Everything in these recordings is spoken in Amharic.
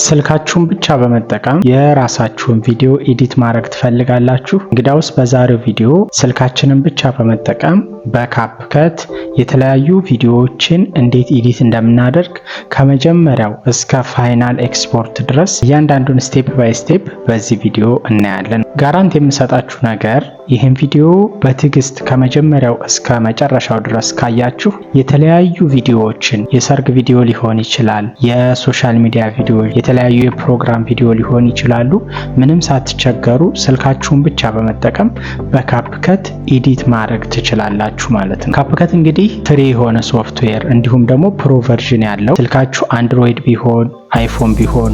ስልካችሁን ብቻ በመጠቀም የራሳችሁን ቪዲዮ ኤዲት ማድረግ ትፈልጋላችሁ? እንግዲያውስ በዛሬው ቪዲዮ ስልካችንን ብቻ በመጠቀም በካፕከት የተለያዩ ቪዲዮዎችን እንዴት ኤዲት እንደምናደርግ ከመጀመሪያው እስከ ፋይናል ኤክስፖርት ድረስ እያንዳንዱን ስቴፕ ባይ ስቴፕ በዚህ ቪዲዮ እናያለን። ጋራንት የምሰጣችሁ ነገር ይህን ቪዲዮ በትዕግስት ከመጀመሪያው እስከ መጨረሻው ድረስ ካያችሁ የተለያዩ ቪዲዮዎችን የሰርግ ቪዲዮ ሊሆን ይችላል፣ የሶሻል ሚዲያ ቪዲዮ፣ የተለያዩ የፕሮግራም ቪዲዮ ሊሆን ይችላሉ። ምንም ሳትቸገሩ ስልካችሁን ብቻ በመጠቀም በካፕከት ኤዲት ማድረግ ትችላላችሁ ማለት ነው። ካፕከት እንግዲህ ፍሪ የሆነ ሶፍትዌር እንዲሁም ደግሞ ፕሮ ቨርዥን ያለው ስልካችሁ አንድሮይድ ቢሆን አይፎን ቢሆን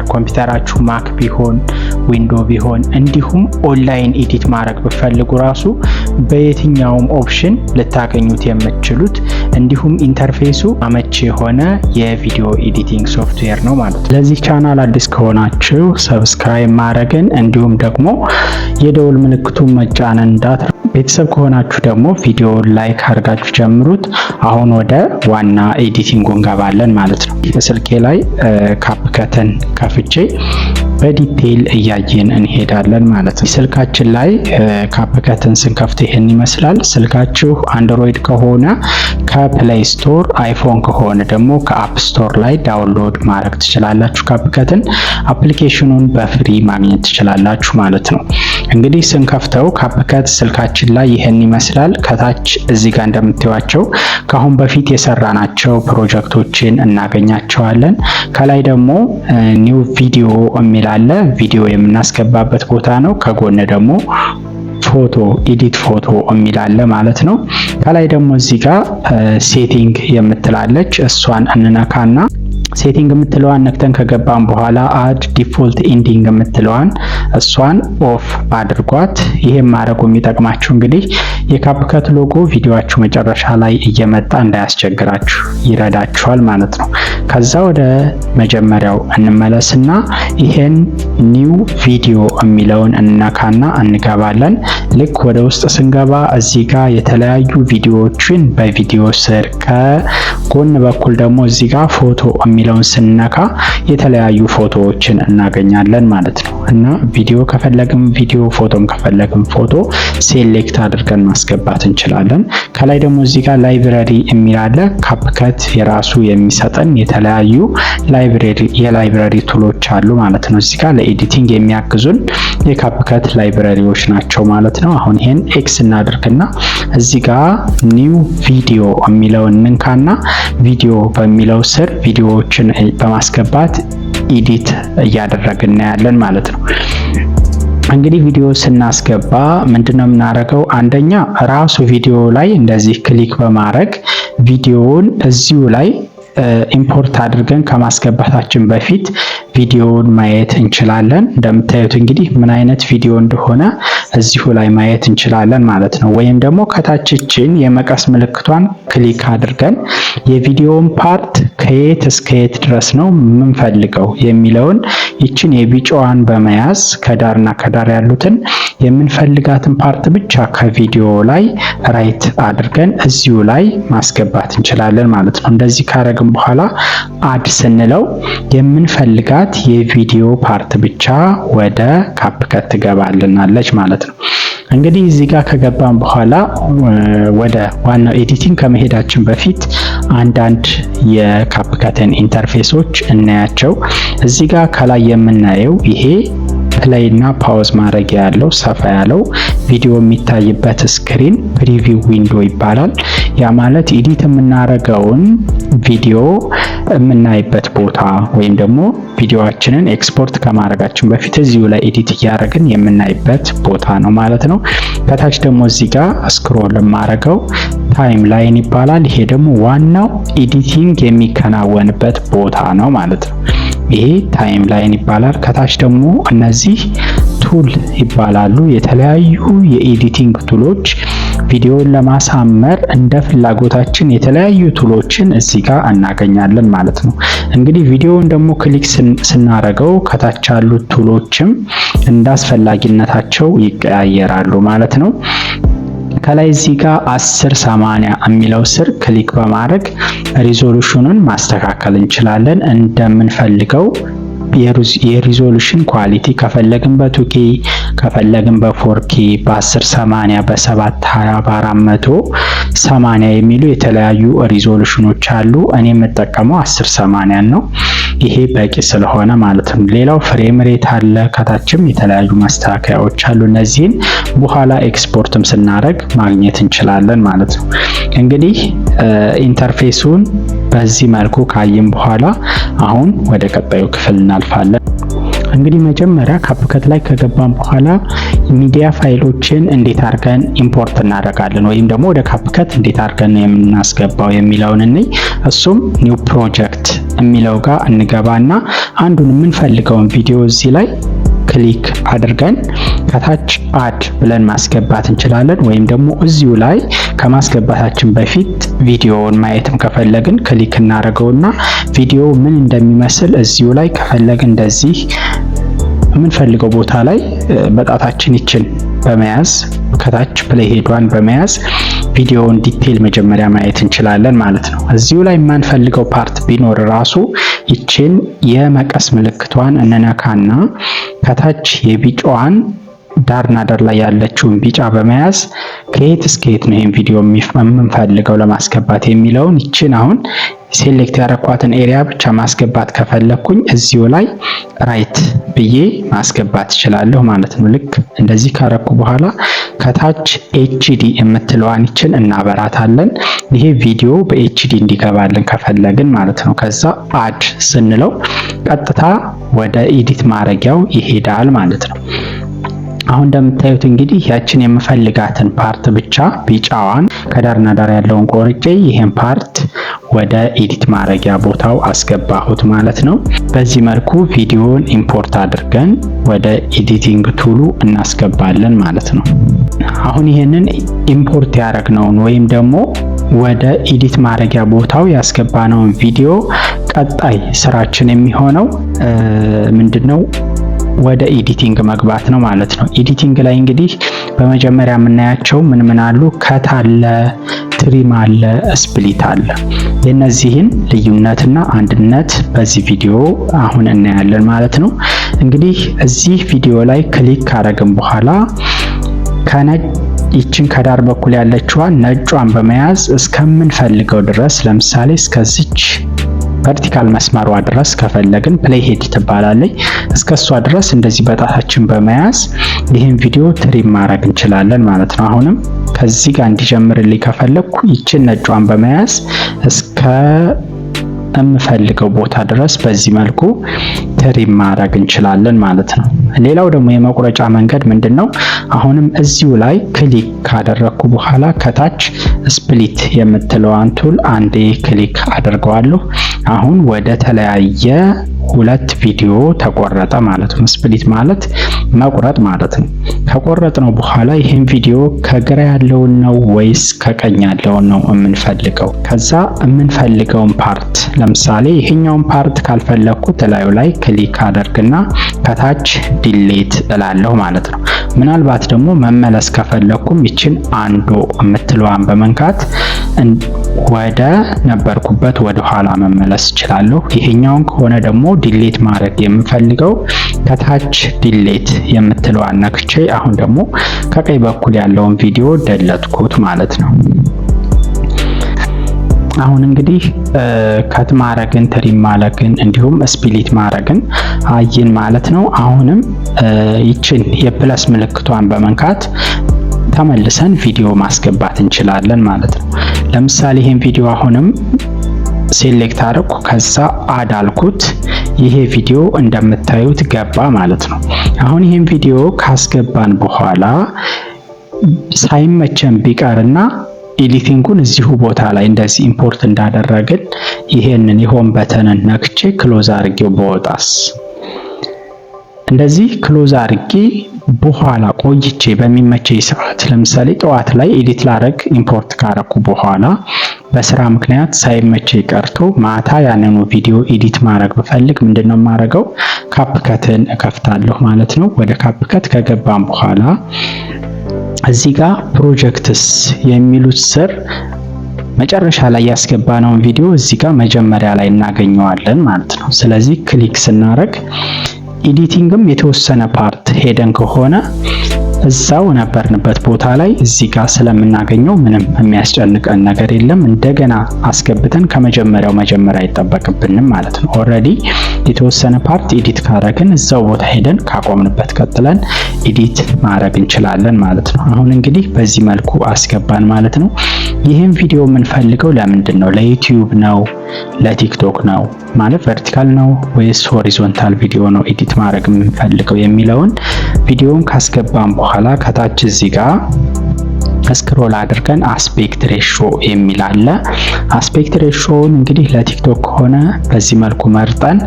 ኮምፒውተራችሁ ማክ ቢሆን ዊንዶ ቢሆን እንዲሁም ኦንላይን ኤዲት ማድረግ ብፈልጉ ራሱ በየትኛውም ኦፕሽን ልታገኙት የምትችሉት እንዲሁም ኢንተርፌሱ አመቺ የሆነ የቪዲዮ ኤዲቲንግ ሶፍትዌር ነው ማለት ነው። ለዚህ ቻናል አዲስ ከሆናችሁ ሰብስክራይብ ማድረግን እንዲሁም ደግሞ የደውል ምልክቱን መጫንን እንዳትረሱ። ቤተሰብ ከሆናችሁ ደግሞ ቪዲዮውን ላይክ አድርጋችሁ ጀምሩት። አሁን ወደ ዋና ኤዲቲንጉ እንገባለን ማለት ነው። በስልኬ ላይ ካፕከትን ከፍቼ በዲቴይል እያየን እንሄዳለን ማለት ነው። ስልካችን ላይ ካፕከትን ስንከፍት ይሄን ይመስላል። ስልካችሁ አንድሮይድ ከሆነ ከፕሌይ ስቶር፣ አይፎን ከሆነ ደግሞ ከአፕ ስቶር ላይ ዳውንሎድ ማድረግ ትችላላችሁ። ካፕከትን አፕሊኬሽኑን በፍሪ ማግኘት ትችላላችሁ ማለት ነው። እንግዲህ ስንከፍተው ካፕከት ስልካችን ላይ ይሄን ይመስላል። ከታች እዚህ ጋር እንደምታዩቸው ከአሁን በፊት የሰራናቸው ፕሮጀክቶችን እናገኛቸዋለን። ከላይ ደግሞ ኒው ቪዲዮ የሚል አለ። ቪዲዮ የምናስገባበት ቦታ ነው። ከጎን ደግሞ ፎቶ ኤዲት ፎቶ የሚል አለ ማለት ነው። ከላይ ደግሞ እዚህ ጋር ሴቲንግ የምትላለች እሷን እንነካና ሴቲንግ የምትለዋን ነክተን ከገባን በኋላ አድ ዲፎልት ኤንዲንግ የምትለዋን እሷን ኦፍ አድርጓት። ይሄም ማድረጉ የሚጠቅማችሁ እንግዲህ የካፕከት ሎጎ ቪዲዮአችሁ መጨረሻ ላይ እየመጣ እንዳያስቸግራችሁ ይረዳችኋል ማለት ነው። ከዛ ወደ መጀመሪያው እንመለስና ይሄን ኒው ቪዲዮ የሚለውን እንነካና እንገባለን። ልክ ወደ ውስጥ ስንገባ እዚህ ጋር የተለያዩ ቪዲዮዎችን በቪዲዮ ስር ከጎን በኩል ደግሞ እዚህ ጋር ፎቶ የሚለውን ስንነካ የተለያዩ ፎቶዎችን እናገኛለን ማለት ነው። እና ቪዲዮ ከፈለግም ቪዲዮ፣ ፎቶም ከፈለግም ፎቶ ሴሌክት አድርገን ማስገባት እንችላለን። ከላይ ደግሞ እዚህ ጋር ላይብረሪ የሚል አለ። ካፕከት የራሱ የሚሰጠን የተለያዩ የላይብረሪ ቱሎች አሉ ማለት ነው። እዚህ ጋር ለኤዲቲንግ የሚያግዙን የካፕከት ላይብረሪዎች ናቸው ማለት ነው። አሁን ይሄን ኤክስ እናድርግና እዚህ ጋር ኒው ቪዲዮ የሚለውን እንንካና ቪዲዮ በሚለው ስር ቪዲዮዎችን በማስገባት ኤዲት እያደረግን ያለን ማለት ነው። እንግዲህ ቪዲዮ ስናስገባ ምንድነው የምናደርገው? አንደኛ ራሱ ቪዲዮ ላይ እንደዚህ ክሊክ በማድረግ ቪዲዮውን እዚሁ ላይ ኢምፖርት አድርገን ከማስገባታችን በፊት ቪዲዮውን ማየት እንችላለን። እንደምታዩት እንግዲህ ምን አይነት ቪዲዮ እንደሆነ እዚሁ ላይ ማየት እንችላለን ማለት ነው። ወይም ደግሞ ከታችችን የመቀስ ምልክቷን ክሊክ አድርገን የቪዲዮውን ፓርት ከየት እስከ የት ድረስ ነው የምንፈልገው የሚለውን ይችን የቢጫዋን በመያዝ ከዳርና ከዳር ያሉትን የምንፈልጋትን ፓርት ብቻ ከቪዲዮ ላይ ራይት አድርገን እዚሁ ላይ ማስገባት እንችላለን ማለት ነው። እንደዚህ ካረግን በኋላ አድ ስንለው የምንፈልጋት የቪዲዮ ፓርት ብቻ ወደ ካፕከት ትገባልናለች ማለት ነው። እንግዲህ እዚህ ጋር ከገባን በኋላ ወደ ዋናው ኤዲቲንግ ከመሄዳችን በፊት አንዳንድ የካፕከትን ኢንተርፌሶች እናያቸው። እዚህ ጋር ከላይ የምናየው ይሄ ፕሌይ እና ፓውዝ ማድረጊያ ያለው ሰፋ ያለው ቪዲዮ የሚታይበት ስክሪን ፕሪቪው ዊንዶ ይባላል። ያ ማለት ኤዲት የምናደርገውን ቪዲዮ የምናይበት ቦታ ወይም ደግሞ ቪዲዮአችንን ኤክስፖርት ከማድረጋችን በፊት እዚሁ ላይ ኤዲት እያደረግን የምናይበት ቦታ ነው ማለት ነው። ከታች ደግሞ እዚህ ጋር ስክሮል የማደርገው ታይም ላይን ይባላል። ይሄ ደግሞ ዋናው ኤዲቲንግ የሚከናወንበት ቦታ ነው ማለት ነው። ይሄ ታይም ላይን ይባላል። ከታች ደግሞ እነዚህ ቱል ይባላሉ። የተለያዩ የኤዲቲንግ ቱሎች ቪዲዮን ለማሳመር እንደ ፍላጎታችን የተለያዩ ቱሎችን እዚህ ጋር እናገኛለን ማለት ነው። እንግዲህ ቪዲዮውን ደግሞ ክሊክ ስናደርገው ከታች ያሉት ቱሎችም እንደ አስፈላጊነታቸው ይቀያየራሉ ማለት ነው። ከላይ እዚህ ጋር 1080 የሚለው ስር ክሊክ በማድረግ ሪዞሉሽኑን ማስተካከል እንችላለን እንደምንፈልገው የሪዞሉሽን ኳሊቲ ከፈለግን በ2K ከፈለግን በ4K በ1080 በ720 በ480 የሚሉ የተለያዩ ሪዞሉሽኖች አሉ። እኔ የምጠቀመው 1080 ነው። ይሄ በቂ ስለሆነ ማለት ነው። ሌላው ፍሬም ሬት አለ። ከታችም የተለያዩ ማስተካከያዎች አሉ። እነዚህን በኋላ ኤክስፖርትም ስናደርግ ማግኘት እንችላለን ማለት ነው። እንግዲህ ኢንተርፌሱን በዚህ መልኩ ካየን በኋላ አሁን ወደ ቀጣዩ ክፍል እናልፋለን። እንግዲህ መጀመሪያ ካፕከት ላይ ከገባን በኋላ ሚዲያ ፋይሎችን እንዴት አድርገን ኢምፖርት እናደርጋለን ወይም ደግሞ ወደ ካፕከት እንዴት አድርገን የምናስገባው የሚለውን እንይ። እሱም ኒው ፕሮጀክት የሚለው ጋር እንገባና አንዱን የምንፈልገውን ቪዲዮ እዚህ ላይ ክሊክ አድርገን ከታች አድ ብለን ማስገባት እንችላለን። ወይም ደግሞ እዚሁ ላይ ከማስገባታችን በፊት ቪዲዮውን ማየትም ከፈለግን ክሊክ እናደርገውና ቪዲዮ ምን እንደሚመስል እዚሁ ላይ ከፈለግን እንደዚህ የምንፈልገው ቦታ ላይ በጣታችን ይችን በመያዝ ከታች ፕሌይ ሄዷን በመያዝ ቪዲዮውን ዲቴል መጀመሪያ ማየት እንችላለን ማለት ነው። እዚሁ ላይ የማንፈልገው ፓርት ቢኖር ራሱ ይችን የመቀስ ምልክቷን እንነካና ከታች የቢጫዋን ዳርና ዳር ላይ ያለችውን ቢጫ በመያዝ ከየት እስከ የት ነው ይሄን ቪዲዮ የምንፈልገው ለማስገባት የሚለውን ይችን አሁን ሴሌክት ያደረኳትን ኤሪያ ብቻ ማስገባት ከፈለኩኝ እዚሁ ላይ ራይት ብዬ ማስገባት እችላለሁ ማለት ነው። ልክ እንደዚህ ካረኩ በኋላ ከታች ኤችዲ የምትለዋን ይችን እናበራታለን። ይሄ ቪዲዮ በኤችዲ እንዲገባልን ከፈለግን ማለት ነው። ከዛ አድ ስንለው ቀጥታ ወደ ኤዲት ማድረጊያው ይሄዳል ማለት ነው። አሁን እንደምታዩት እንግዲህ ያችን የምፈልጋትን ፓርት ብቻ ቢጫዋን ከዳርና ዳር ያለውን ቆርጬ ይሄን ፓርት ወደ ኤዲት ማድረጊያ ቦታው አስገባሁት ማለት ነው። በዚህ መልኩ ቪዲዮውን ኢምፖርት አድርገን ወደ ኤዲቲንግ ቱሉ እናስገባለን ማለት ነው። አሁን ይሄንን ኢምፖርት ያደረግነውን ወይም ደግሞ ወደ ኤዲት ማድረጊያ ቦታው ያስገባነውን ቪዲዮ ቀጣይ ስራችን የሚሆነው ምንድነው? ወደ ኤዲቲንግ መግባት ነው ማለት ነው። ኤዲቲንግ ላይ እንግዲህ በመጀመሪያ የምናያቸው ምን አሉ? ከት አለ፣ ትሪም አለ፣ ስፕሊት አለ። የነዚህን ልዩነትና አንድነት በዚህ ቪዲዮ አሁን እናያለን ማለት ነው። እንግዲህ እዚህ ቪዲዮ ላይ ክሊክ ካደረግን በኋላ ይችን ከዳር በኩል ያለችዋን ነጯን በመያዝ እስከምንፈልገው ድረስ ለምሳሌ እስከዚች ቨርቲካል መስመሯ ድረስ ከፈለግን ፕሌይ ሄድ ትባላለች። እስከሷ ድረስ እንደዚህ በጣታችን በመያዝ ይህን ቪዲዮ ትሪም ማድረግ እንችላለን ማለት ነው። አሁንም ከዚህ ጋር እንዲጀምርልኝ ከፈለግኩ ይችን ነጯን በመያዝ እስከ የምፈልገው ቦታ ድረስ በዚህ መልኩ ትሪም ማድረግ እንችላለን ማለት ነው። ሌላው ደግሞ የመቁረጫ መንገድ ምንድነው? አሁንም እዚሁ ላይ ክሊክ ካደረኩ በኋላ ከታች ስፕሊት የምትለዋን ቱል አንዴ ክሊክ አድርገዋለሁ። አሁን ወደ ተለያየ ሁለት ቪዲዮ ተቆረጠ ማለት ነው። ስፕሊት ማለት መቁረጥ ማለት ነው። ከቆረጥነው በኋላ ይሄን ቪዲዮ ከግራ ያለውን ነው ወይስ ከቀኝ ያለውን ነው የምንፈልገው? ከዛ የምንፈልገውን ፓርት ለምሳሌ ይሄኛውን ፓርት ካልፈለኩት ላዩ ላይ ክሊክ አደርግና ከታች ዲሌት እላለሁ ማለት ነው። ምናልባት ደግሞ መመለስ ከፈለኩም ይችን አንዶ የምትለዋን በመንካት ወደ ነበርኩበት ወደ ኋላ መመለስ እችላለሁ። ይሄኛውን ከሆነ ደግሞ ዲሌት ማድረግ የምፈልገው ከታች ዲሌት የምትለዋን ነክቼ አሁን ደግሞ ከቀኝ በኩል ያለውን ቪዲዮ ደለትኩት ማለት ነው። አሁን እንግዲህ ከት ማድረግን ትሪም ማድረግን እንዲሁም ስፕሊት ማድረግን አይን ማለት ነው። አሁንም ይችን የፕለስ ምልክቷን በመንካት ተመልሰን ቪዲዮ ማስገባት እንችላለን ማለት ነው። ለምሳሌ ይሄን ቪዲዮ አሁንም ሴሌክት አድርኩ፣ ከዛ አድ አልኩት። ይሄ ቪዲዮ እንደምታዩት ገባ ማለት ነው። አሁን ይሄን ቪዲዮ ካስገባን በኋላ ሳይመቸን ቢቀርና ኤዲቲንጉን እዚሁ ቦታ ላይ እንደዚህ ኢምፖርት እንዳደረግን ይሄንን የሆም በተንን ነክቼ ክሎዝ አድርጌው በወጣስ እንደዚህ ክሎዝ አድርጌ በኋላ ቆይቼ በሚመቸኝ ሰዓት ለምሳሌ ጠዋት ላይ ኤዲት ላረግ ኢምፖርት ካረኩ በኋላ በስራ ምክንያት ሳይመቸኝ ቀርቶ ማታ ያንኑ ቪዲዮ ኤዲት ማድረግ ብፈልግ ምንድነው የማደርገው? ካፕከትን እከፍታለሁ ማለት ነው። ወደ ካፕከት ከገባን በኋላ እዚህ ጋር ፕሮጀክትስ የሚሉት ስር መጨረሻ ላይ ያስገባነውን ቪዲዮ እዚህ ጋር መጀመሪያ ላይ እናገኘዋለን ማለት ነው። ስለዚህ ክሊክ ስናደርግ ኤዲቲንግም የተወሰነ ፓርት ሄደን ከሆነ እዛው ነበርንበት ቦታ ላይ እዚህ ጋር ስለምናገኘው ምንም የሚያስጨንቀን ነገር የለም። እንደገና አስገብተን ከመጀመሪያው መጀመር አይጠበቅብንም ማለት ነው። ኦልሬዲ የተወሰነ ፓርት ኤዲት ካረግን እዛው ቦታ ሄደን ካቆምንበት ቀጥለን ኤዲት ማድረግ እንችላለን ማለት ነው። አሁን እንግዲህ በዚህ መልኩ አስገባን ማለት ነው። ይህን ቪዲዮ የምንፈልገው ለምንድን ነው? ለዩቲዩብ ነው? ለቲክቶክ ነው? ማለት ቨርቲካል ነው ወይስ ሆሪዞንታል ቪዲዮ ነው ኤዲት ማድረግ የምንፈልገው የሚለውን ቪዲዮውን ካስገባን በኋላ ከታች እዚህ ጋር ስክሮል አድርገን አስፔክት ሬሾ የሚል አለ። አስፔክት ሬሾውን እንግዲህ ለቲክቶክ ከሆነ በዚህ መልኩ መርጠን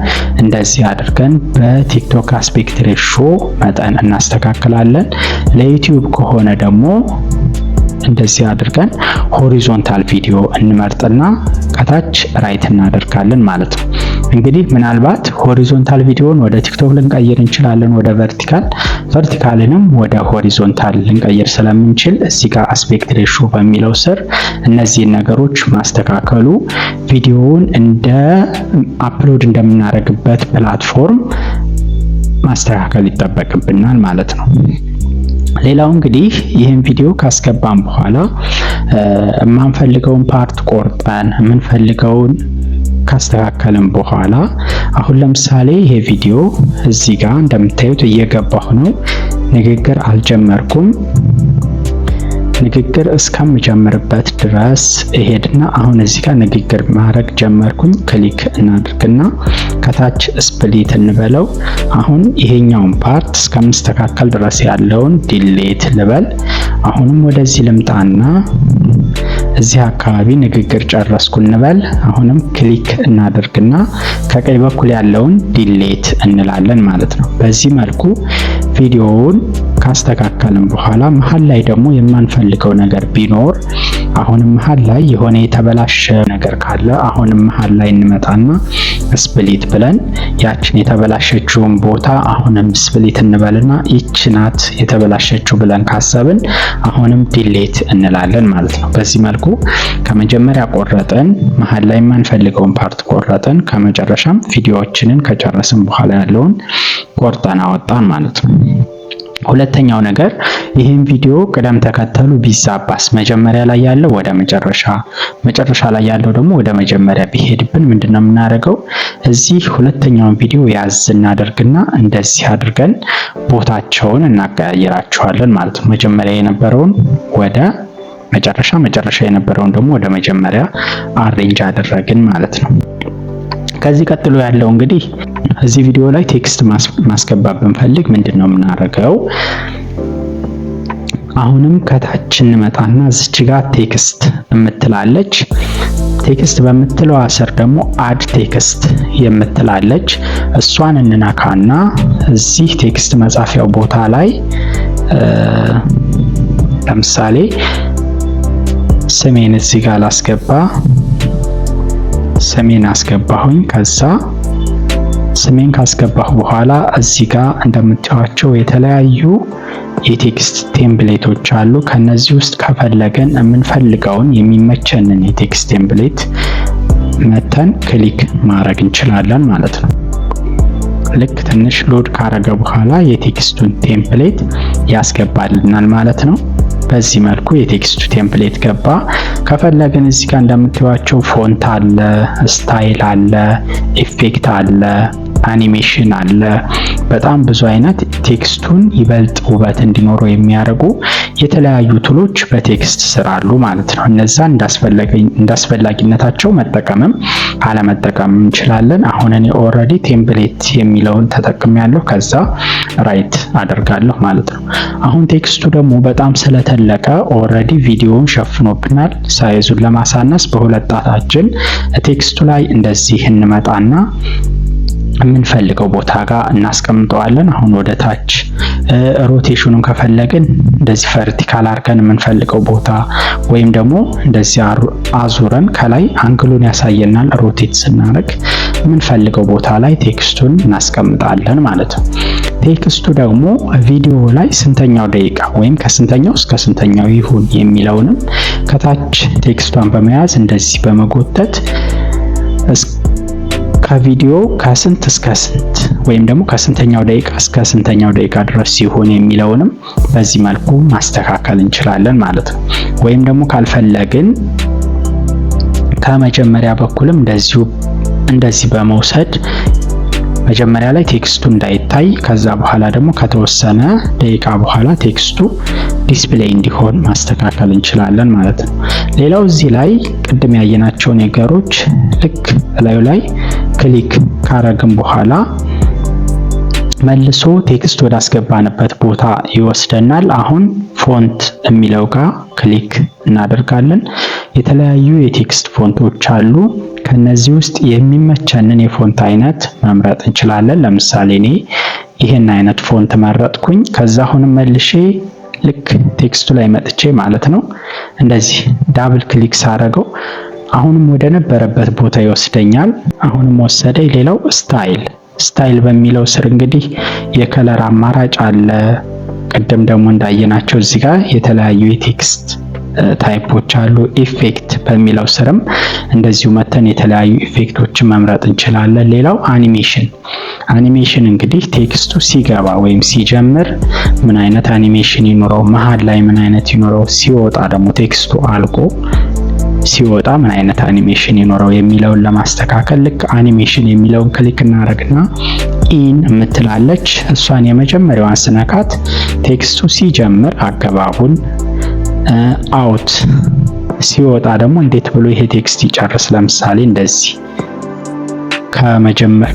እንደዚህ አድርገን በቲክቶክ አስፔክት ሬሾ መጠን እናስተካክላለን። ለዩቲዩብ ከሆነ ደግሞ እንደዚህ አድርገን ሆሪዞንታል ቪዲዮ እንመርጥና ከታች ራይት እናደርጋለን ማለት ነው። እንግዲህ ምናልባት ሆሪዞንታል ቪዲዮን ወደ ቲክቶክ ልንቀይር እንችላለን፣ ወደ ቨርቲካልንም ወደ ሆሪዞንታል ልንቀይር ስለምንችል እዚህ ጋር አስፔክት ሬሾ በሚለው ስር እነዚህን ነገሮች ማስተካከሉ ቪዲዮውን እንደ አፕሎድ እንደምናደርግበት ፕላትፎርም ማስተካከል ይጠበቅብናል ማለት ነው። ሌላው እንግዲህ ይህን ቪዲዮ ካስገባን በኋላ የማንፈልገውን ፓርት ቆርጠን የምንፈልገውን ካስተካከልን በኋላ አሁን ለምሳሌ ይሄ ቪዲዮ እዚህ ጋር እንደምታዩት እየገባሁ ነው። ንግግር አልጀመርኩም። ንግግር እስከምጀምርበት ድረስ እሄድና አሁን እዚህ ጋር ንግግር ማድረግ ጀመርኩኝ። ክሊክ እናድርግና ከታች ስፕሊት እንበለው። አሁን ይሄኛውን ፓርት እስከምስተካከል ድረስ ያለውን ዲሌት ልበል። አሁንም ወደዚህ ልምጣና እዚህ አካባቢ ንግግር ጨረስኩ እንበል። አሁንም ክሊክ እናደርግና ከቀኝ በኩል ያለውን ዲሌት እንላለን ማለት ነው። በዚህ መልኩ ቪዲዮውን ካስተካከልን በኋላ መሀል ላይ ደግሞ የማንፈልገው ነገር ቢኖር አሁንም መሀል ላይ የሆነ የተበላሸ ነገር ካለ አሁንም መሀል ላይ እንመጣና ስፕሊት ብለን ያችን የተበላሸችውን ቦታ አሁንም ስፕሊት እንበልና ይች ናት የተበላሸችው ብለን ካሰብን አሁንም ዲሌት እንላለን ማለት ነው። በዚህ መልኩ ከመጀመሪያ ቆረጠን፣ መሀል ላይ የማንፈልገውን ፓርት ቆረጠን፣ ከመጨረሻም ቪዲዮዎችንን ከጨረስን በኋላ ያለውን ቆርጠን አወጣን ማለት ነው። ሁለተኛው ነገር ይህን ቪዲዮ ቅደም ተከተሉ ቢዛባስ መጀመሪያ ላይ ያለው ወደ መጨረሻ ላይ ያለው ደግሞ ወደ መጀመሪያ ቢሄድብን ምንድነው የምናደርገው? እዚህ ሁለተኛውን ቪዲዮ ያዝ እናደርግና እንደዚህ አድርገን ቦታቸውን እናቀያይራቸዋለን ማለት ነው። መጀመሪያ የነበረውን ወደ መጨረሻ የነበረውን ደግሞ ወደ መጀመሪያ አሬንጅ አደረግን ማለት ነው። ከዚህ ቀጥሎ ያለው እንግዲህ እዚህ ቪዲዮ ላይ ቴክስት ማስገባት ብንፈልግ ምንድነው የምናደርገው? አሁንም ከታች እንመጣና እዚች ጋር ቴክስት የምትላለች። ቴክስት በምትለው ስር ደግሞ አድ ቴክስት የምትላለች። እሷን እንነካና እዚህ ቴክስት መጻፊያው ቦታ ላይ ለምሳሌ ስሜን እዚህ ጋር ላስገባ። ስሜን አስገባሁኝ። ከዛ ስሜን ካስገባሁ በኋላ እዚህ ጋር እንደምታዩቸው የተለያዩ የቴክስት ቴምፕሌቶች አሉ። ከነዚህ ውስጥ ከፈለገን የምንፈልገውን የሚመቸንን የቴክስት ቴምፕሌት መተን ክሊክ ማድረግ እንችላለን ማለት ነው። ልክ ትንሽ ሎድ ካረገ በኋላ የቴክስቱን ቴምፕሌት ያስገባልናል ማለት ነው። በዚህ መልኩ የቴክስቱ ቴምፕሌት ገባ። ከፈለግን እዚህ ጋር እንደምታዩቸው ፎንት አለ፣ ስታይል አለ፣ ኢፌክት አለ፣ አኒሜሽን አለ። በጣም ብዙ አይነት ቴክስቱን ይበልጥ ውበት እንዲኖረው የሚያደርጉ የተለያዩ ቱሎች በቴክስት ስር አሉ ማለት ነው። እነዛ እንዳስፈላጊነታቸው መጠቀምም አለመጠቀምም እንችላለን። አሁን እኔ ኦልሬዲ ቴምፕሌት የሚለውን ተጠቅሜያለሁ። ከዛ ራይት አደርጋለሁ ማለት ነው። አሁን ቴክስቱ ደግሞ በጣም ስለተለቀ ኦልሬዲ ቪዲዮውን ሸፍኖብናል። ሳይዙን ለማሳነስ በሁለት ጣታችን ቴክስቱ ላይ እንደዚህ እንመጣና የምንፈልገው ቦታ ጋር እናስቀምጠዋለን። አሁን ወደ ታች ሮቴሽኑን ከፈለግን እንደዚህ ቨርቲካል አድርገን የምንፈልገው ቦታ ወይም ደግሞ እንደዚህ አዙረን ከላይ አንግሉን ያሳየናል። ሮቴት ስናደርግ የምንፈልገው ቦታ ላይ ቴክስቱን እናስቀምጣለን ማለት ነው። ቴክስቱ ደግሞ ቪዲዮ ላይ ስንተኛው ደቂቃ ወይም ከስንተኛው እስከ ስንተኛው ይሁን የሚለውንም ከታች ቴክስቷን በመያዝ እንደዚህ በመጎተት ከቪዲዮ ከስንት እስከ ስንት ወይም ደግሞ ከስንተኛው ደቂቃ እስከ ስንተኛው ደቂቃ ድረስ ሲሆን የሚለውንም በዚህ መልኩ ማስተካከል እንችላለን ማለት ነው። ወይም ደግሞ ካልፈለግን ከመጀመሪያ በኩልም እንደዚህ በመውሰድ መጀመሪያ ላይ ቴክስቱ እንዳይታይ ከዛ በኋላ ደግሞ ከተወሰነ ደቂቃ በኋላ ቴክስቱ ዲስፕሌይ እንዲሆን ማስተካከል እንችላለን ማለት ነው። ሌላው እዚህ ላይ ቅድም ያየናቸው ነገሮች ልክ ላዩ ላይ ክሊክ ካረግን በኋላ መልሶ ቴክስት ወዳስገባንበት ቦታ ይወስደናል። አሁን ፎንት የሚለው ጋር ክሊክ እናደርጋለን። የተለያዩ የቴክስት ፎንቶች አሉ። ከነዚህ ውስጥ የሚመቸንን የፎንት አይነት መምረጥ እንችላለን። ለምሳሌ እኔ ይሄን አይነት ፎንት መረጥኩኝ። ከዛ አሁንም መልሼ ልክ ቴክስቱ ላይ መጥቼ ማለት ነው እንደዚህ ዳብል ክሊክ ሳረገው አሁንም ወደ ነበረበት ቦታ ይወስደኛል። አሁንም ወሰደኝ። ሌላው ስታይል በሚለው ስር እንግዲህ የከለር አማራጭ አለ። ቅድም ደግሞ እንዳየናቸው እዚህ ጋር የተለያዩ የቴክስት ታይፖች አሉ። ኢፌክት በሚለው ስርም እንደዚሁ መተን የተለያዩ ኢፌክቶችን መምረጥ እንችላለን። ሌላው አኒሜሽን እንግዲህ ቴክስቱ ሲገባ ወይም ሲጀምር ምን አይነት አኒሜሽን ይኖረው፣ መሃል ላይ ምን አይነት ይኖረው፣ ሲወጣ ደግሞ ቴክስቱ አልቆ ሲወጣ ምን አይነት አኒሜሽን ይኖረው የሚለውን ለማስተካከል ልክ አኒሜሽን የሚለውን ክሊክ እናደርግና ኢን የምትላለች እሷን የመጀመሪያዋን ስነካት ቴክስቱ ሲጀምር አገባቡን፣ አውት ሲወጣ ደግሞ እንዴት ብሎ ይሄ ቴክስት ይጨርስ፣ ለምሳሌ እንደዚህ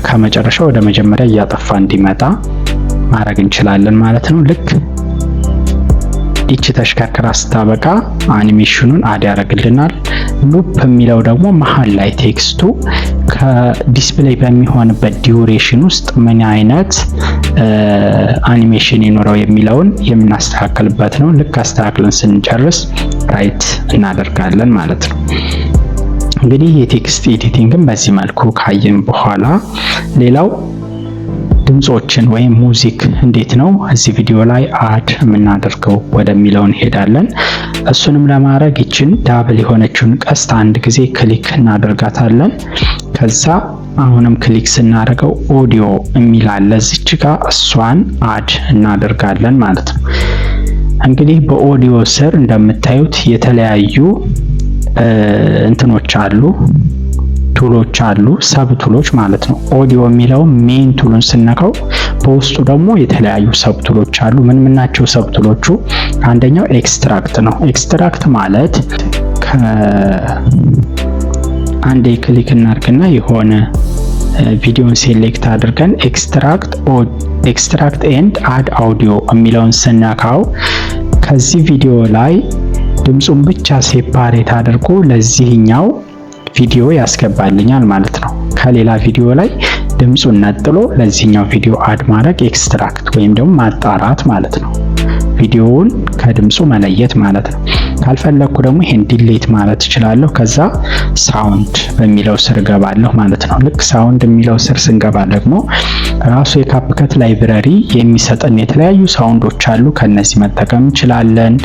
ከመጨረሻው ወደ መጀመሪያ እያጠፋ እንዲመጣ ማድረግ እንችላለን ማለት ነው። ልክ ይቺ ተሽከርክራ ስታበቃ አኒሜሽኑን አድ ያደርግልናል። ሉፕ የሚለው ደግሞ መሃል ላይ ቴክስቱ ከዲስፕሌይ በሚሆንበት ዲዩሬሽን ውስጥ ምን አይነት አኒሜሽን ይኖረው የሚለውን የምናስተካክልበት ነው። ልክ አስተካክለን ስንጨርስ ራይት እናደርጋለን ማለት ነው። እንግዲህ የቴክስት ኤዲቲንግን በዚህ መልኩ ካየን በኋላ ሌላው ድምጾችን ወይም ሙዚክ እንዴት ነው እዚህ ቪዲዮ ላይ አድ የምናደርገው ወደሚለው እንሄዳለን። እሱንም ለማድረግ ይችን ዳብል የሆነችውን ቀስት አንድ ጊዜ ክሊክ እናደርጋታለን። ከዛ አሁንም ክሊክ ስናደርገው ኦዲዮ የሚል አለ እዚች ጋር፣ እሷን አድ እናደርጋለን ማለት ነው። እንግዲህ በኦዲዮ ስር እንደምታዩት የተለያዩ እንትኖች አሉ፣ ቱሎች አሉ፣ ሰብ ቱሎች ማለት ነው። ኦዲዮ የሚለው ሜን ቱሉን ስነካው በውስጡ ደግሞ የተለያዩ ሰብ ቱሎች አሉ። ምን ናቸው ሰብ ቱሎቹ? አንደኛው ኤክስትራክት ነው። ኤክስትራክት ማለት አንዴ ክሊክ እናድርግና የሆነ ቪዲዮን ሴሌክት አድርገን ኤክስትራክት ኤንድ አድ አውዲዮ የሚለውን ስነካው ከዚህ ቪዲዮ ላይ ድምፁን ብቻ ሴፓሬት አድርጎ ለዚህኛው ቪዲዮ ያስገባልኛል ማለት ነው። ከሌላ ቪዲዮ ላይ ድምፁን ነጥሎ ለዚህኛው ቪዲዮ አድ ማድረግ ኤክስትራክት ወይም ደግሞ ማጣራት ማለት ነው። ቪዲዮውን ከድምፁ መለየት ማለት ነው። ካልፈለኩ ደግሞ ይሄን ዲሌት ማለት እችላለሁ። ከዛ ሳውንድ በሚለው ስር ገባለሁ ማለት ነው። ልክ ሳውንድ የሚለው ስር ስንገባ ደግሞ ራሱ የካፕከት ላይብረሪ የሚሰጠን የተለያዩ ሳውንዶች አሉ። ከነዚህ መጠቀም እንችላለን።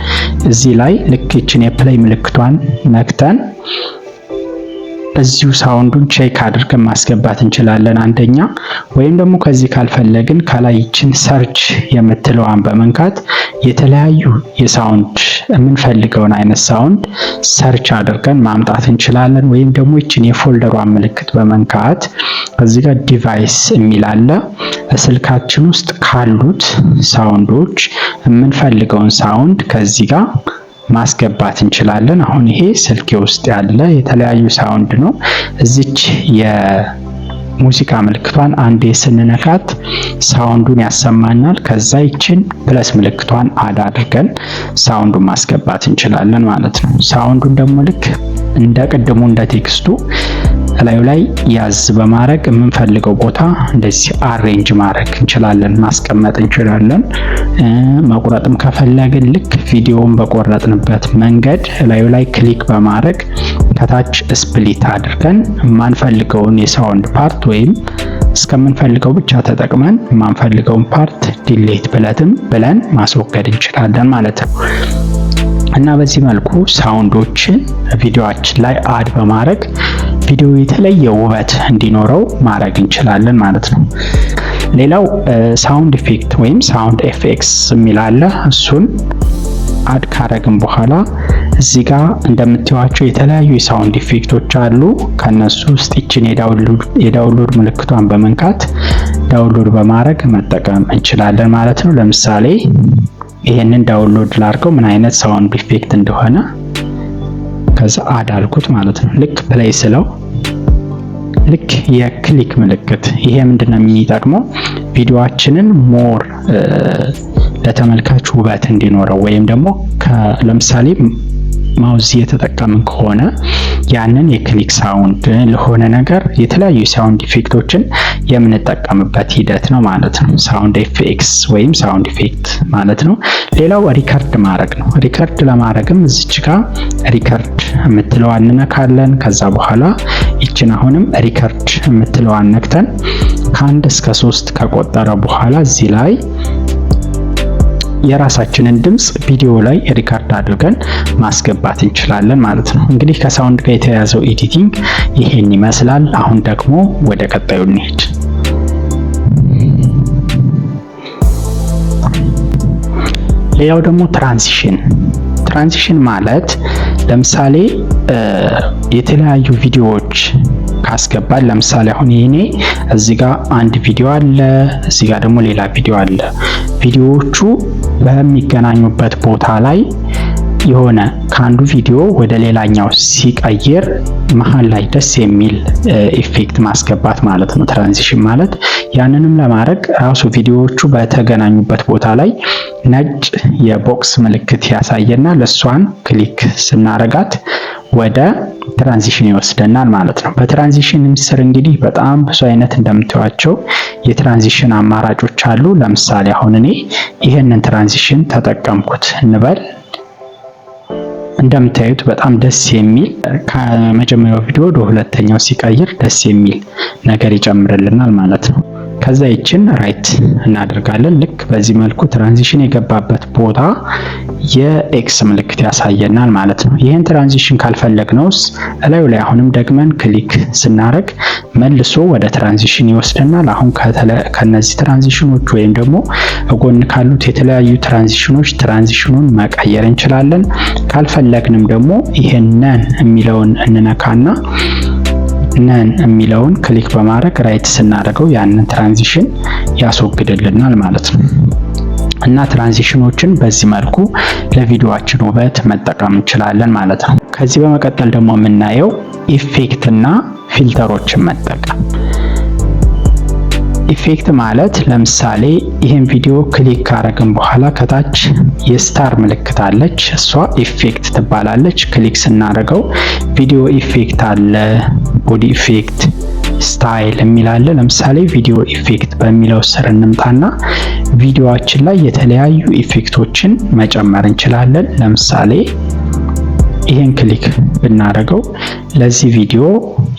እዚህ ላይ ልክ እችን የፕሌይ ምልክቷን ነክተን እዚሁ ሳውንዱን ቼክ አድርገን ማስገባት እንችላለን አንደኛ። ወይም ደግሞ ከዚህ ካልፈለግን ከላይ ይችን ሰርች የምትለዋን በመንካት የተለያዩ የሳውንድ የምንፈልገውን አይነት ሳውንድ ሰርች አድርገን ማምጣት እንችላለን። ወይም ደግሞ ይችን የፎልደሯን ምልክት በመንካት እዚህ ጋር ዲቫይስ የሚል አለ። ስልካችን ውስጥ ካሉት ሳውንዶች የምንፈልገውን ሳውንድ ከዚህ ጋር ማስገባት እንችላለን። አሁን ይሄ ስልኬ ውስጥ ያለ የተለያዩ ሳውንድ ነው። እዚች የሙዚቃ ምልክቷን አንዴ ስንነካት ሳውንዱን ያሰማናል። ከዛ ይችን ፕለስ ምልክቷን አድ አድርገን ሳውንዱን ማስገባት እንችላለን ማለት ነው። ሳውንዱን ደግሞ ልክ እንደ ቅድሙ እንደ ቴክስቱ ላዩ ላይ ያዝ በማድረግ የምንፈልገው ቦታ እንደዚህ አሬንጅ ማድረግ እንችላለን፣ ማስቀመጥ እንችላለን። መቁረጥም ከፈለግን ልክ ቪዲዮውን በቆረጥንበት መንገድ ላዩ ላይ ክሊክ በማድረግ ከታች ስፕሊት አድርገን የማንፈልገውን የሳውንድ ፓርት ወይም እስከምንፈልገው ብቻ ተጠቅመን የማንፈልገውን ፓርት ዲሌት ብለን ማስወገድ እንችላለን ማለት ነው። እና በዚህ መልኩ ሳውንዶችን ቪዲዮአችን ላይ አድ በማድረግ ቪዲዮ የተለየ ውበት እንዲኖረው ማድረግ እንችላለን ማለት ነው። ሌላው ሳውንድ ኢፌክት ወይም ሳውንድ ኤፌክትስ የሚል አለ። እሱን አድ ካረግን በኋላ እዚህ ጋር እንደምታዩዋቸው የተለያዩ የሳውንድ ኢፌክቶች አሉ። ከነሱ ውስጥ እቺን የዳውንሎድ ምልክቷን በመንካት ዳውንሎድ በማድረግ መጠቀም እንችላለን ማለት ነው። ለምሳሌ ይሄንን ዳውንሎድ ላድርገው ምን አይነት ሳውንድ ኢፌክት እንደሆነ ከዛ አድ አልኩት ማለት ነው። ልክ ፕሌይ ስለው ልክ የክሊክ ምልክት ይሄ ምንድነው የሚጠቅመው ቪዲዮአችንን ሞር ለተመልካች ውበት እንዲኖረው ወይም ደግሞ ለምሳሌ ማውዝ እየተጠቀምን ከሆነ ያንን የክሊክ ሳውንድ ለሆነ ነገር የተለያዩ ሳውንድ ኢፌክቶችን የምንጠቀምበት ሂደት ነው ማለት ነው። ሳውንድ ኤፌክትስ ወይም ሳውንድ ኢፌክት ማለት ነው። ሌላው ሪከርድ ማድረግ ነው። ሪከርድ ለማድረግም እዚች ጋር ሪከርድ የምትለዋን እንነካለን። ከዛ በኋላ ይችን አሁንም ሪከርድ የምትለዋን ነክተን ከ1 እስከ 3 ከቆጠረ በኋላ እዚህ ላይ የራሳችንን ድምጽ ቪዲዮ ላይ ሪከርድ አድርገን ማስገባት እንችላለን ማለት ነው። እንግዲህ ከሳውንድ ጋር የተያያዘው ኤዲቲንግ ይሄን ይመስላል። አሁን ደግሞ ወደ ቀጣዩ እንሂድ። ሌላው ደግሞ ትራንዚሽን ማለት ለምሳሌ የተለያዩ ቪዲዮዎች ካስገባን ለምሳሌ አሁን ይሄኔ እዚህ ጋር አንድ ቪዲዮ አለ፣ እዚህ ጋር ደግሞ ሌላ ቪዲዮ አለ። ቪዲዮዎቹ በሚገናኙበት ቦታ ላይ የሆነ ከአንዱ ቪዲዮ ወደ ሌላኛው ሲቀይር መሀል ላይ ደስ የሚል ኢፌክት ማስገባት ማለት ነው ትራንዚሽን ማለት። ያንንም ለማድረግ ራሱ ቪዲዮዎቹ በተገናኙበት ቦታ ላይ ነጭ የቦክስ ምልክት ያሳየና ለሷን ክሊክ ስናረጋት ወደ ትራንዚሽን ይወስደናል ማለት ነው። በትራንዚሽን ስር እንግዲህ በጣም ብዙ አይነት እንደምታዩቸው የትራንዚሽን አማራጮች አሉ። ለምሳሌ አሁን እኔ ይሄንን ትራንዚሽን ተጠቀምኩት እንበል። እንደምታዩት በጣም ደስ የሚል ከመጀመሪያው ቪዲዮ ወደ ሁለተኛው ሲቀይር ደስ የሚል ነገር ይጨምርልናል ማለት ነው። ከዛ ይችን ራይት እናደርጋለን። ልክ በዚህ መልኩ ትራንዚሽን የገባበት ቦታ የኤክስ ምልክት ያሳየናል ማለት ነው። ይህን ትራንዚሽን ካልፈለግነውስ እላዩ ላይ አሁንም ደግመን ክሊክ ስናደርግ መልሶ ወደ ትራንዚሽን ይወስደናል። አሁን ከነዚህ ትራንዚሽኖች ወይም ደግሞ ጎን ካሉት የተለያዩ ትራንዚሽኖች ትራንዚሽኑን መቀየር እንችላለን። ካልፈለግንም ደግሞ ይሄንን የሚለውን እንነካና ነን የሚለውን ክሊክ በማድረግ ራይት ስናደርገው ያንን ትራንዚሽን ያስወግድልናል ማለት ነው። እና ትራንዚሽኖችን በዚህ መልኩ ለቪዲዮአችን ውበት መጠቀም እንችላለን ማለት ነው። ከዚህ በመቀጠል ደግሞ የምናየው ኢፌክት እና ፊልተሮችን መጠቀም። ኢፌክት ማለት ለምሳሌ ይሄን ቪዲዮ ክሊክ ካረግን በኋላ ከታች የስታር ምልክት አለች፣ እሷ ኢፌክት ትባላለች። ክሊክ ስናደርገው ቪዲዮ ኢፌክት አለ፣ ቦዲ ኢፌክት፣ ስታይል የሚል አለ። ለምሳሌ ቪዲዮ ኢፌክት በሚለው ስር እንምጣና ቪዲዮአችን ላይ የተለያዩ ኢፌክቶችን መጨመር እንችላለን። ለምሳሌ ይሄን ክሊክ ብናደርገው ለዚህ ቪዲዮ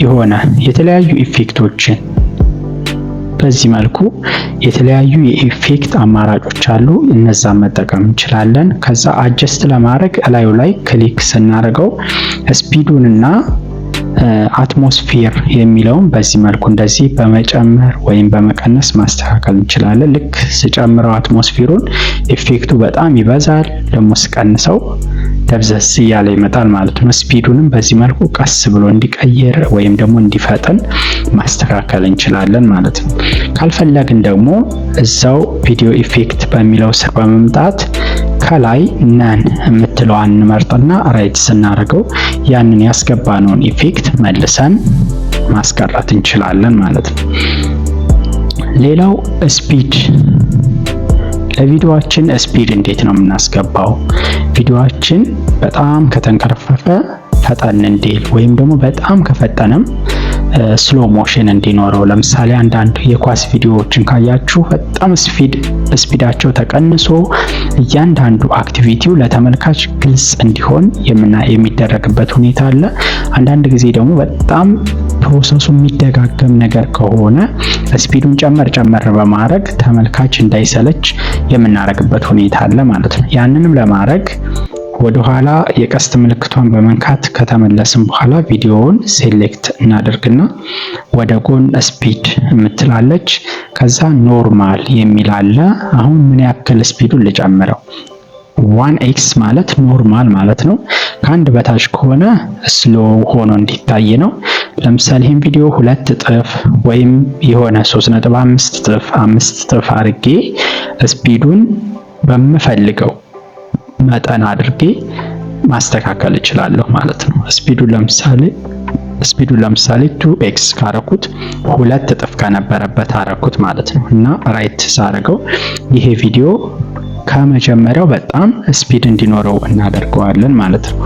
የሆነ የተለያዩ ኢፌክቶችን በዚህ መልኩ የተለያዩ የኢፌክት አማራጮች አሉ፣ እነዛን መጠቀም እንችላለን። ከዛ አጀስት ለማድረግ እላዩ ላይ ክሊክ ስናደርገው ስፒዱንና አትሞስፌር የሚለውን በዚህ መልኩ እንደዚህ በመጨመር ወይም በመቀነስ ማስተካከል እንችላለን። ልክ ስጨምረው አትሞስፌሩን ኢፌክቱ በጣም ይበዛል፣ ደግሞ ስቀንሰው ደብዘዝ እያለ ይመጣል ማለት ነው። ስፒዱንም በዚህ መልኩ ቀስ ብሎ እንዲቀየር ወይም ደግሞ እንዲፈጥን ማስተካከል እንችላለን ማለት ነው። ካልፈለግን ደግሞ እዛው ቪዲዮ ኢፌክት በሚለው ስር በመምጣት ከላይ ነን የምትለዋን እንመርጥና ራይት ስናደርገው ያንን ያስገባነውን ኢፌክት መልሰን ማስቀረት እንችላለን ማለት ነው። ሌላው ስፒድ፣ ለቪዲዮአችን ስፒድ እንዴት ነው የምናስገባው? ቪዲዮአችን በጣም ከተንቀረፈፈ ፈጠን እንዲል ወይም ደግሞ በጣም ከፈጠነም ስሎ ሞሽን እንዲኖረው። ለምሳሌ አንዳንድ የኳስ ቪዲዮዎችን ካያችሁ በጣም ስፒዳቸው ተቀንሶ እያንዳንዱ አክቲቪቲው ለተመልካች ግልጽ እንዲሆን የሚደረግበት ሁኔታ አለ። አንዳንድ ጊዜ ደግሞ በጣም ፕሮሰሱ የሚደጋገም ነገር ከሆነ ስፒዱን ጨመር በማድረግ ተመልካች እንዳይሰለች የምናደርግበት ሁኔታ አለ ማለት ነው። ያንንም ለማድረግ ወደ ኋላ የቀስት ምልክቷን በመንካት ከተመለስን በኋላ ቪዲዮውን ሴሌክት እናደርግና ወደ ጎን ስፒድ የምትላለች፣ ከዛ ኖርማል የሚል አለ። አሁን ምን ያክል ስፒዱን ልጨምረው? 1x ማለት ኖርማል ማለት ነው። ከአንድ በታች ከሆነ ስሎ ሆኖ እንዲታይ ነው። ለምሳሌ ይህን ቪዲዮ 2 እጥፍ ወይም የሆነ 3.5 እጥፍ 5 እጥፍ አድርጌ ስፒዱን በምፈልገው መጠን አድርጌ ማስተካከል እችላለሁ ማለት ነው። ስፒዱን ለምሳሌ 2x ካረኩት 2 እጥፍ ከነበረበት አረኩት ማለት ነው። እና ራይት ሳረገው ይሄ ቪዲዮ ከመጀመሪያው በጣም ስፒድ እንዲኖረው እናደርገዋለን ማለት ነው።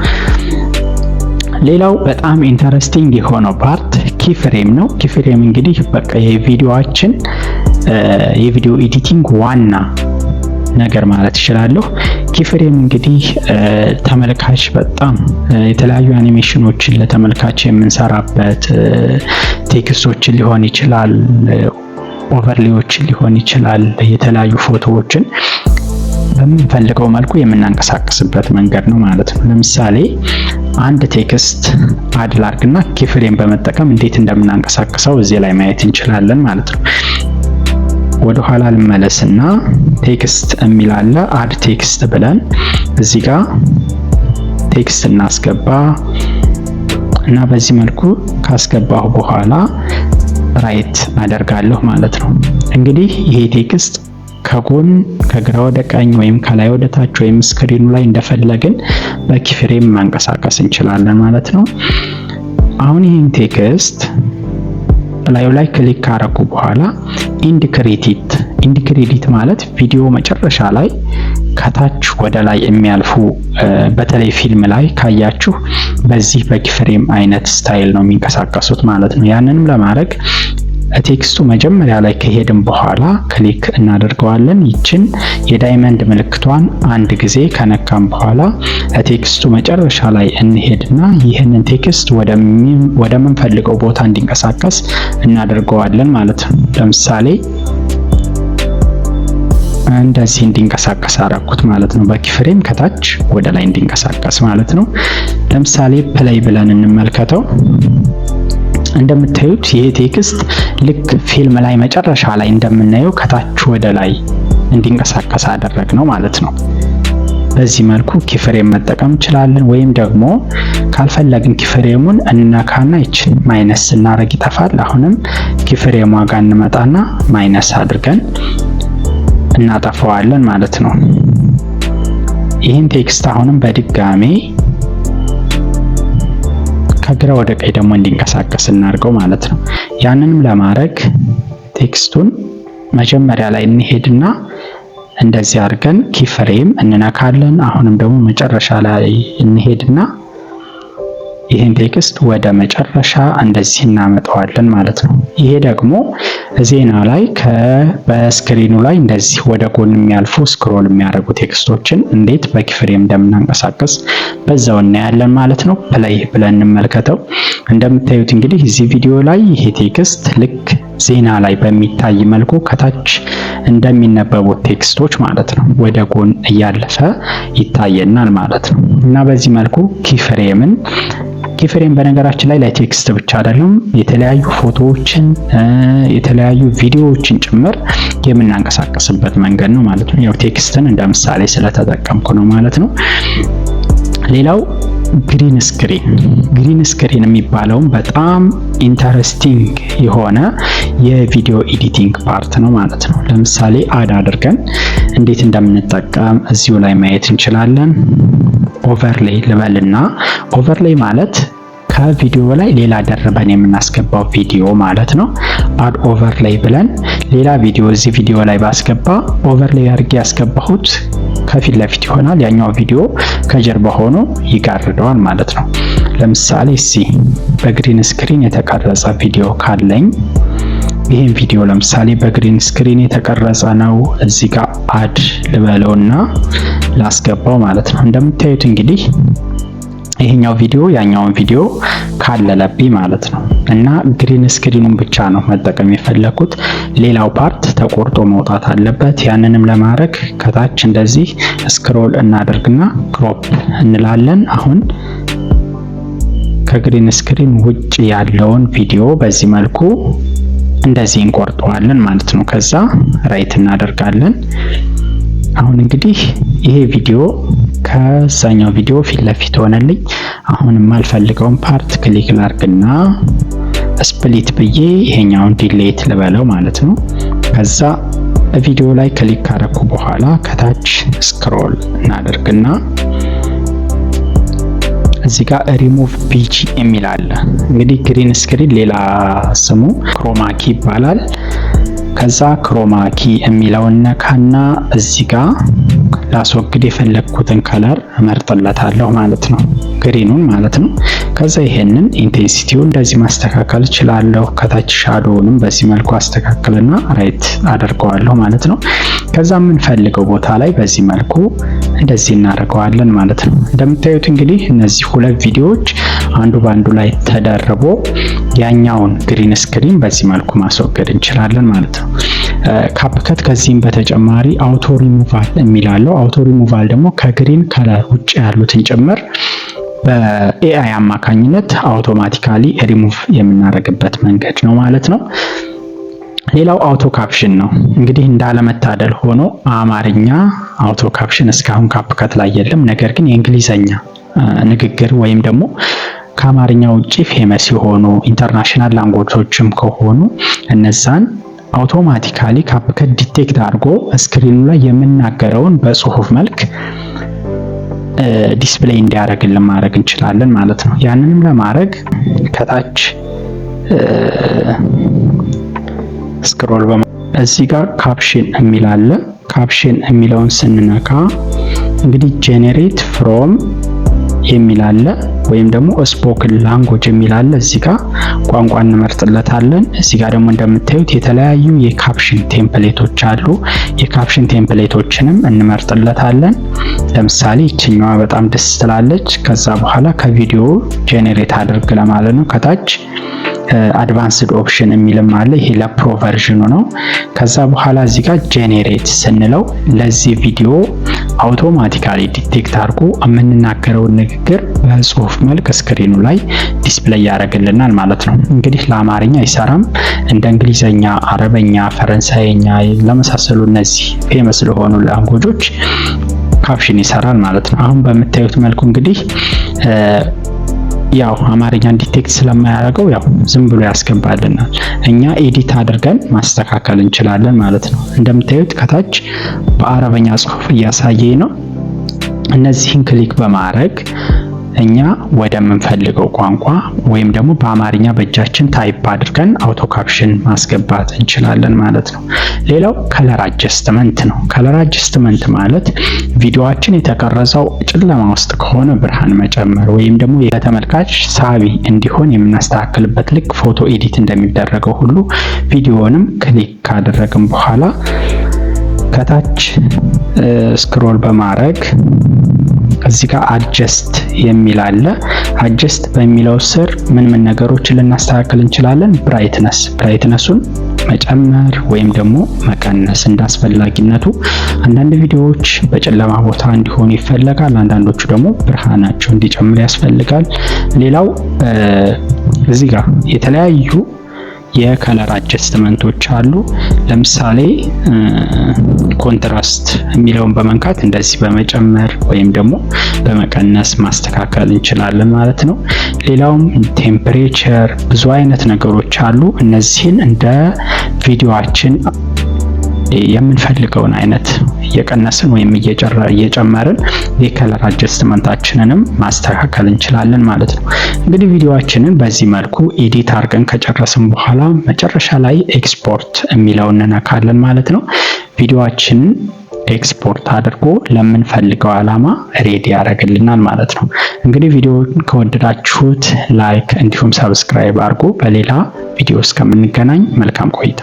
ሌላው በጣም ኢንተረስቲንግ የሆነው ፓርት ኪፍሬም ነው። ኪፍሬም እንግዲህ በቃ የቪዲዮአችን የቪዲዮ ኤዲቲንግ ዋና ነገር ማለት እችላለሁ። ኪፍሬም እንግዲህ ተመልካች በጣም የተለያዩ አኒሜሽኖችን ለተመልካች የምንሰራበት ቴክስቶችን ሊሆን ይችላል፣ ኦቨርሌዎችን ሊሆን ይችላል፣ የተለያዩ ፎቶዎችን በምንፈልገው መልኩ የምናንቀሳቀስበት መንገድ ነው ማለት ነው። ለምሳሌ አንድ ቴክስት አድ ላድርግና ኪፍሬም በመጠቀም እንዴት እንደምናንቀሳቅሰው እዚህ ላይ ማየት እንችላለን ማለት ነው። ወደ ኋላ ልመለስና ቴክስት የሚል አለ። አድ ቴክስት ብለን እዚህ ጋር ቴክስት እናስገባ እና በዚህ መልኩ ካስገባሁ በኋላ ራይት አደርጋለሁ ማለት ነው። እንግዲህ ይሄ ቴክስት ከጎን ከግራ ወደ ቀኝ ወይም ከላይ ወደ ታች ወይም ስክሪኑ ላይ እንደፈለግን በኪፍሬም ማንቀሳቀስ እንችላለን ማለት ነው። አሁን ይህን ቴክስት ላዩ ላይ ክሊክ ካረኩ በኋላ ኢንድ ክሬዲት ማለት ቪዲዮ መጨረሻ ላይ ከታች ወደ ላይ የሚያልፉ በተለይ ፊልም ላይ ካያችሁ በዚህ በኪፍሬም አይነት ስታይል ነው የሚንቀሳቀሱት ማለት ነው። ያንንም ለማድረግ ቴክስቱ መጀመሪያ ላይ ከሄድን በኋላ ክሊክ እናደርገዋለን። ይችን የዳይመንድ ምልክቷን አንድ ጊዜ ከነካም በኋላ ቴክስቱ መጨረሻ ላይ እንሄድና ይህንን ቴክስት ወደ ምንፈልገው ቦታ እንዲንቀሳቀስ እናደርገዋለን ማለት ነው። ለምሳሌ እንደዚህ እንዲንቀሳቀስ አደረኩት ማለት ነው። በኪፍሬም ከታች ወደ ላይ እንዲንቀሳቀስ ማለት ነው። ለምሳሌ ፕሌይ ብለን እንመልከተው። እንደምታዩት ይሄ ቴክስት ልክ ፊልም ላይ መጨረሻ ላይ እንደምናየው ከታች ወደ ላይ እንዲንቀሳቀስ አደረግነው ማለት ነው። በዚህ መልኩ ኪፍሬም መጠቀም እንችላለን። ወይም ደግሞ ካልፈለግን ኪፍሬሙን እንነካና ይችን ማይነስ ስናደርግ ይጠፋል። አሁንም ኪፍሬም ዋጋ እንመጣና ማይነስ አድርገን እናጠፋዋለን ማለት ነው። ይህን ቴክስት አሁንም በድጋሜ ከግራ ወደ ቀኝ ደግሞ እንዲንቀሳቀስ እናድርገው ማለት ነው። ያንንም ለማድረግ ቴክስቱን መጀመሪያ ላይ እንሄድና እንደዚህ አድርገን ኪፍሬም እንነካለን። አሁንም ደግሞ መጨረሻ ላይ እንሄድና ይህን ቴክስት ወደ መጨረሻ እንደዚህ እናመጣዋለን ማለት ነው። ይሄ ደግሞ ዜና ላይ በስክሪኑ ላይ እንደዚህ ወደ ጎን የሚያልፉ ስክሮል የሚያደርጉ ቴክስቶችን እንዴት በኪፍሬም እንደምናንቀሳቀስ በዛው እናያለን ማለት ነው። ፕሌይ ብለን እንመልከተው። እንደምታዩት እንግዲህ እዚህ ቪዲዮ ላይ ይሄ ቴክስት ልክ ዜና ላይ በሚታይ መልኩ ከታች እንደሚነበቡት ቴክስቶች ማለት ነው ወደ ጎን እያለፈ ይታየናል ማለት ነው። እና በዚህ መልኩ ኪፍሬም በነገራችን ላይ ለቴክስት ብቻ አይደለም፣ የተለያዩ ፎቶዎችን የተለያዩ ቪዲዮዎችን ጭምር የምናንቀሳቀስበት መንገድ ነው ማለት ነው። ያው ቴክስትን እንደ ምሳሌ ስለተጠቀምኩ ነው ማለት ነው። ሌላው ግሪን ስክሪን የሚባለው በጣም ኢንተረስቲንግ የሆነ የቪዲዮ ኤዲቲንግ ፓርት ነው ማለት ነው። ለምሳሌ አድ አድርገን እንዴት እንደምንጠቀም እዚሁ ላይ ማየት እንችላለን። ኦቨርሌይ ልበልና ኦቨርሌይ ማለት ከቪዲዮ ላይ ሌላ ደርበን የምናስገባው ቪዲዮ ማለት ነው። አድ ኦቨርሌይ ብለን ሌላ ቪዲዮ እዚህ ቪዲዮ ላይ ባስገባ ኦቨርሌይ አድርጌ ያስገባሁት ከፊት ለፊት ይሆናል። ያኛው ቪዲዮ ከጀርባ ሆኖ ይጋርደዋል ማለት ነው። ለምሳሌ በግሪን ስክሪን የተቀረጸ ቪዲዮ ካለኝ ይሄን ቪዲዮ ለምሳሌ በግሪን ስክሪን የተቀረጸ ነው። እዚህ ጋር አድ ልበለውና ላስገባው ማለት ነው። እንደምታዩት እንግዲህ ይሄኛው ቪዲዮ ያኛውን ቪዲዮ ካለለብኝ ማለት ነው እና ግሪን ስክሪኑን ብቻ ነው መጠቀም የፈለኩት። ሌላው ፓርት ተቆርጦ መውጣት አለበት። ያንንም ለማድረግ ከታች እንደዚህ ስክሮል እናደርግና ክሮፕ እንላለን። አሁን ከግሪን ስክሪን ውጭ ያለውን ቪዲዮ በዚህ መልኩ እንደዚህ እንቆርጠዋለን ማለት ነው። ከዛ ራይት እናደርጋለን። አሁን እንግዲህ ይሄ ቪዲዮ ከዛኛው ቪዲዮ ፊት ለፊት ሆነልኝ። አሁን የማልፈልገውን ፓርት ክሊክ ላርግና ስፕሊት ብዬ ይሄኛውን ዲሌት ልበለው ማለት ነው። ከዛ ቪዲዮ ላይ ክሊክ ካረኩ በኋላ ከታች ስክሮል እናደርግና እዚህ ጋር ሪሙቭ ቢጂ የሚል አለ። እንግዲህ ግሪን ስክሪን ሌላ ስሙ ክሮማኪ ይባላል። ከዛ ክሮማኪ የሚለውን ነካና እዚህ ጋር ላስወግድ የፈለግኩትን ከለር እመርጥለታለሁ ማለት ነው፣ ግሪኑን ማለት ነው። ከዛ ይሄንን ኢንቴንሲቲው እንደዚህ ማስተካከል እችላለሁ። ከታች ሻዶውንም በዚህ መልኩ አስተካክልና ራይት አደርገዋለሁ ማለት ነው። ከዛ የምንፈልገው ቦታ ላይ በዚህ መልኩ እንደዚህ እናደርገዋለን ማለት ነው። እንደምታዩት እንግዲህ እነዚህ ሁለት ቪዲዮዎች አንዱ ባንዱ ላይ ተደርቦ ያኛውን ግሪን ስክሪን በዚህ መልኩ ማስወገድ እንችላለን ማለት ነው። ካፕከት ከዚህም በተጨማሪ አውቶ ሪሙቫል የሚላለው። አውቶ ሪሙቫል ደግሞ ከግሪን ከለር ውጭ ያሉትን ጭምር በኤአይ አማካኝነት አውቶማቲካሊ ሪሙቭ የምናደርግበት መንገድ ነው ማለት ነው። ሌላው አውቶ ካፕሽን ነው። እንግዲህ እንዳለመታደል ሆኖ አማርኛ አውቶ ካፕሽን እስካሁን ካፕከት ላይ የለም። ነገር ግን የእንግሊዘኛ ንግግር ወይም ደግሞ ከአማርኛ ውጪ ፌመስ የሆኑ ኢንተርናሽናል ላንጉዌጆችም ከሆኑ እነዛን አውቶማቲካሊ ካፕከት ዲቴክት አድርጎ ስክሪኑ ላይ የምናገረውን በጽሁፍ መልክ ዲስፕሌይ እንዲያደርግልን ማድረግ እንችላለን ማለት ነው። ያንንም ለማድረግ ከታች ስክሮል እዚህ ጋር ካፕሽን የሚል አለ። ካፕሽን የሚለውን ስንነካ እንግዲህ ጄኔሬት ፍሮም የሚል አለ ወይም ደግሞ ስፖክን ላንጉዌጅ የሚል አለ። እዚህ ጋር ቋንቋ እንመርጥለታለን። እዚህ ጋር ደግሞ እንደምታዩት የተለያዩ የካፕሽን ቴምፕሌቶች አሉ። የካፕሽን ቴምፕሌቶችንም እንመርጥለታለን። ለምሳሌ ይችኛዋ በጣም ደስ ትላለች። ከዛ በኋላ ከቪዲዮ ጄኔሬት አድርግ ለማለት ነው። ከታች አድቫንስድ ኦፕሽን የሚልም አለ። ይሄ ለፕሮ ቨርዥኑ ነው። ከዛ በኋላ እዚህ ጋር ጄኔሬት ስንለው ለዚህ ቪዲዮ አውቶማቲካሊ ዲቴክት አድርጎ የምንናገረውን ንግግር በጽሁፍ መልክ ስክሪኑ ላይ ዲስፕሌይ ያደርግልናል ማለት ነው። እንግዲህ ለአማርኛ አይሰራም። እንደ እንግሊዘኛ፣ አረበኛ፣ ፈረንሳይኛ ለመሳሰሉ እነዚህ ፌመስ ለሆኑ ላንጉዌጆች ካፕሽን ይሰራል ማለት ነው። አሁን በምታዩት መልኩ እንግዲህ ያው አማርኛን ዲቴክት ስለማያደርገው ያው ዝም ብሎ ያስገባልናል። እኛ ኤዲት አድርገን ማስተካከል እንችላለን ማለት ነው። እንደምታዩት ከታች በአረበኛ ጽሁፍ እያሳየኝ ነው። እነዚህን ክሊክ በማድረግ እኛ ወደምንፈልገው ቋንቋ ወይም ደግሞ በአማርኛ በእጃችን ታይፕ አድርገን አውቶ ካፕሽን ማስገባት እንችላለን ማለት ነው። ሌላው ከለር አጀስትመንት ነው። ከለር አጀስትመንት ማለት ቪዲዮአችን የተቀረጸው ጨለማ ውስጥ ከሆነ ብርሃን መጨመር ወይም ደግሞ ለተመልካች ሳቢ እንዲሆን የምናስተካክልበት ልክ ፎቶ ኤዲት እንደሚደረገው ሁሉ ቪዲዮንም ክሊክ ካደረግን በኋላ ከታች ስክሮል በማድረግ እዚህ ጋር አጀስት የሚል አለ። አጀስት በሚለው ስር ምን ነገሮችን ልናስተካክል እንችላለን? ብራይትነሱን መጨመር ወይም ደግሞ መቀነስ እንዳስፈላጊነቱ። አንዳንድ ቪዲዮዎች በጨለማ ቦታ እንዲሆኑ ይፈልጋል፣ አንዳንዶቹ ደግሞ ብርሃናቸው እንዲጨምር ያስፈልጋል። ሌላው እዚህ ጋር የተለያዩ የከለር አጀስትመንቶች አሉ። ለምሳሌ ኮንትራስት የሚለውን በመንካት እንደዚህ በመጨመር ወይም ደግሞ በመቀነስ ማስተካከል እንችላለን ማለት ነው። ሌላውም ቴምፕሬቸር፣ ብዙ አይነት ነገሮች አሉ። እነዚህን እንደ ቪዲዮአችን የምንፈልገውን አይነት እየቀነስን ወይም እየጨመርን የከለር አጀስትመንታችንንም ማስተካከል እንችላለን ማለት ነው። እንግዲህ ቪዲዮአችንን በዚህ መልኩ ኤዲት አድርገን ከጨረስን በኋላ መጨረሻ ላይ ኤክስፖርት የሚለውን እንነካለን ማለት ነው። ቪዲዮአችንን ኤክስፖርት አድርጎ ለምንፈልገው ዓላማ ሬዲ ያደርግልናል ማለት ነው። እንግዲህ ቪዲዮውን ከወደዳችሁት ላይክ እንዲሁም ሰብስክራይብ አድርጉ። በሌላ ቪዲዮ እስከምንገናኝ መልካም ቆይታ